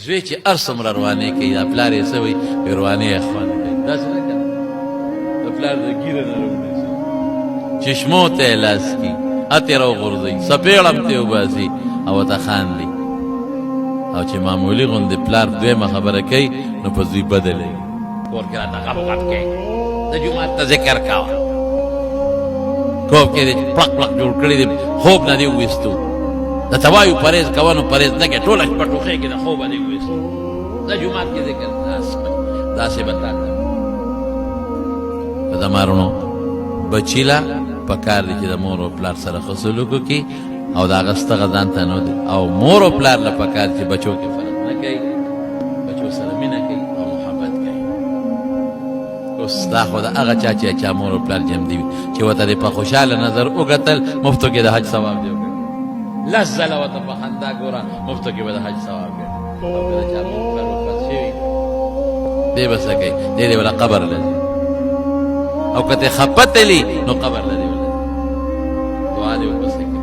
زوی چې هر څومره روانې کوي دا پلار یې څه وایي روانې یې خوند کوي داسې نه که د پلار د ګیره نه راونیسي چشمو ته یې لاس کي اتې راوغورځوي څپېړم ته یې وباسي او ورته خاندي او چې معمولي غوندې پلار دویمه خبره کوي نو په زوی بده لګي کور کې راته غب غب کوي د جومات ته ذکر کوه کوب کې دې پړق پړق جوړ کړي دي خوب نه دې وویستو درته وایو پرهېز کوه نو پرهېز نه کوې ټوله شپه ټوخې کې د خوبه دې وویستو د جومات کې ذکر داسې به تا ته د مارونو بچي له پکار دي چې د مور او پلار سره ښه سلوک وکړي او د هغه ستغه ځان ته نه او مور او پلار له پکار چې بچو کې فرق نه کوي بچو سره مینه کوي او محبت کوي اوس دا خو د هغه چا چې چا مور او پلار جمدي وي چې ورته دې په خوشحاله نظر وکتل مفتو کې د حج ثواب دی وکړي لس ځله ورته په خندا ګوره مفتو کې به د حج ثواب ګټي او که د چا مور پلار وفات شوي دی به څه کوي دی دې وله قبر له ځي او که ته خفه تلي نو قبر له دې وله دعا دې ورپسې کوي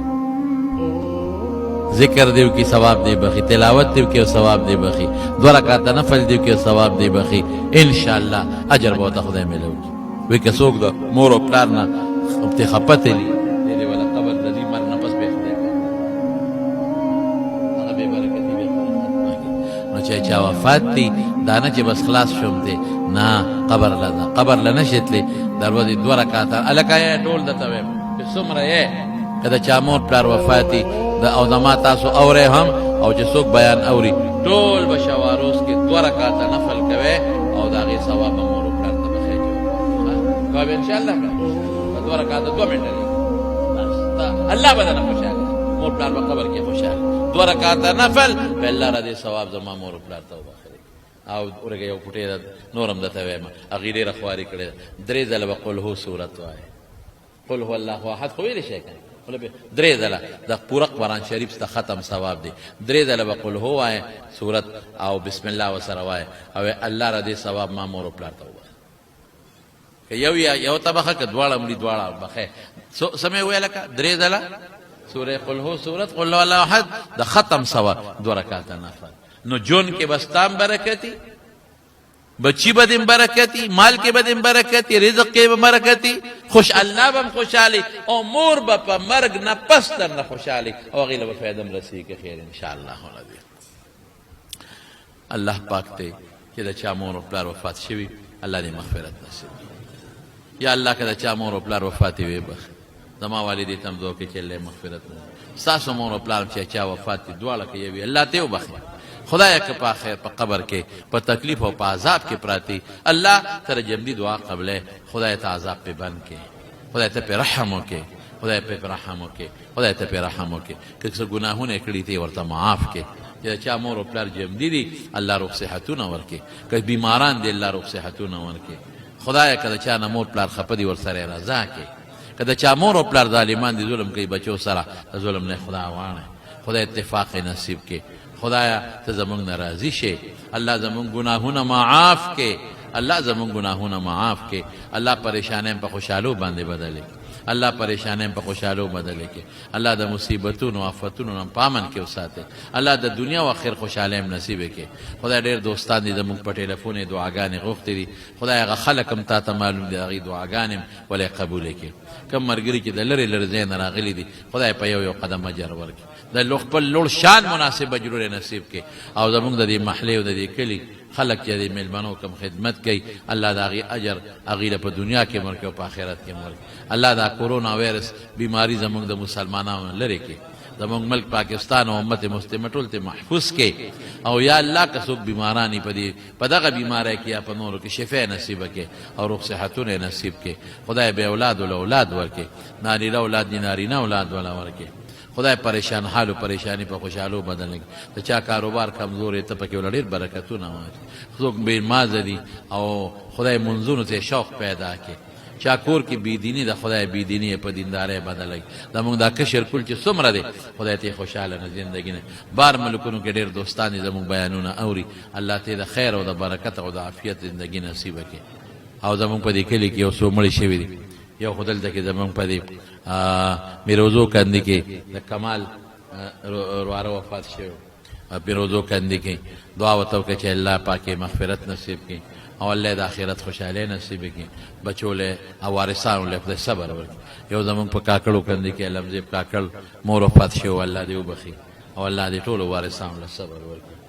ذکر دیو کی ثواب دی بخی تلاوت دیو کی ثواب دی بخی 2 رکعات نفل دیو کی ثواب دی بخی انشاءاللہ اجر به ته خدای ملوي وی که څوک د مور او پلار نه ته خفه تلي دی ولا قبر لذي مر نه پس به خدای هغه به برکتی به نو چې چا وفات دی دا نه چې بس خلاص شوم دی نه قبر لذا قبر لنشتلی دروازه 2 رکعات الکای ټول دته ویم چې څومره یې کله چا مور پلار وفاتی او زما تاسو اورئ هم او چې څوک بیان اوري ټول به شواروز کې 2 رکعاته نفل کوئ او د هغې ثواب به مور و پلار ته به خېږي کوه به انشاءالله که 2 رکعاته 2 منټه لګي الله به درنه خوشحاله مور پلار به قبر کې خوشحاله 2 رکعاته نفل به الله را دې ثواب زما مور و پلار ته وبخښي او ورګه یو پټې نورم درته وایم هغې ډېره خواري کړې ده 3 ځله به قل هو صورت وایې قل هو الله احد خو ویلی شی که 3 ځله د پوره قرآن شریف ته ختم ثواب دی 3 ځله به قل هو وایې صورت او بسم الله ورسره وایې او الله را دې ثواب ما مور و پلار ته وبخښي که یو ته بخښه که دواړه مړي دواړه بخښې څه مې وویله که 3 ځله سوره قل هو صورت قل هو الله احد د ختم ثواب 2 رکعاته نفل نو جون کې بستام برکتی بچی بدیم برکتی مال کې بدیم برکتی رزق کې به برکتی خوش الله بم خوشحالی او مور به په مرګ نه پس در نه خوشحالی او هغې له به فایده م رسېږي که خیر انشاءالله العظیم الله پاک ته چې د چا مور او پلار وفات شوي الله دې مغفرت نصیب یا الله که د چا مور او پلار وفات وي بخښي زما والدې ته هم دعا کوي چې الله یې مغفرت وکړي ستاسو مور او پلار چې چا وفات دي دواړه که یو وي الله ته یې وبخښي خدای که په آخر په قبر کې په تکلیف او په عذاب کې پراتی الله سره جمدی دعا قبله خدای ته عذاب په بند کې خدای ته په رحم وکړي خدای په رحم وکړي خدای ته په رحم وکړي که څه ګناهونه کړي دي ورته معاف کړي چې چا مور او پلار جمدی دي الله روغ صحتونه ورکړي که بیماران دي الله روغ صحتونه ورکړي خدای که د چا نه مور پلار خفه دي ورسره رضا کړي که د چا مور او پلار ظالمان دي ظلم کوي بچو سره ظلم نه خدا وانه خدای اتفاق نصیب کړي خدایا ته زمونږ نه راضي شي الله زمونږ ګناهونه معاف کې الله زمونږ ګناهونه معاف کې الله پریشانۍ په خوشحالو باندې بدلې الله پریشانۍ په خوشحالو بدلې کې الله د مصیبتونو آفتونو نه پامن کې وساتي الله د دنیا او آخر خوشحالۍ نصیب کړي خدای ډېر دوستان دي زمونږ په ټلیفون دعاګانې غوښتې دي خدای هغه خلک هم تا ته معلوم دي هغې دعاګانې هم ولې قبولې کړي کم ملګري چې د لرې لرې ځای نه راغلي دي خدای په یو قدم اجر ورکړي د خپل لوړ شان مناسب اجرونه نصیب کړي او زمونږ د دې محلې او د دې کلي خلک چې د میلمنو کم خدمت کوي الله د هغې اجر هغې له په دنیا کې ورکړي او په آخرت کې ورکړي الله دا کورونا وایرس بیماري زمونږ د مسلمانانو لرې کړي زمونږ ملک پاکستان او امت مسلمه ټول ته محفوظ کړي او یا الله که څوک بیماران په دغه بیماری کې یا په نورو کې شفا نصیبه کړي او روغ صحتونه نصیب کړي خدای به اولاد ول اولاد ورکړي نارینه اولاد دي نارینه اولاد ولا ورکړي خدای پریشان حال او پریشانی په خوشحالو بدل کړي د چا کاروبار کمزورې ته پکې ډېر برکتونه واچي څوک بېمازه دي او خدای منځونو ته شوق پیدا کړي چا کور کې بېدیني د خدای بېدیني په دیندارۍ بدله کړي زمونږ دا کشر کل چې څومره دی خدای ته خوشحاله نه زندګي نه بار ملکونو کې ډېر دوستان دي زمونږ بیانونه اوري الله ته د خیر او د برکت او د عافیت زندګي نصیبه کړي او زمونږ په دې کلي کې یو څو مړي شوي دي یو خو دلته کې زمونږ په دې میروزو کندې کې د کمال رواره وفات شوی په روزو کندې کې دعا ورته وکړه چې الله پاک یې مغفرت نصیب کړي او الله د آخرت خوشحالۍ نصیب کړي، بچو له او وارثانو له خدای صبر ورکړي. یو زمونږ په کاکړو کندې کې علمزیب کاکړ مور وفات شوی، الله دې وبخي او الله دې ټولو وارثانو له صبر ورکړي.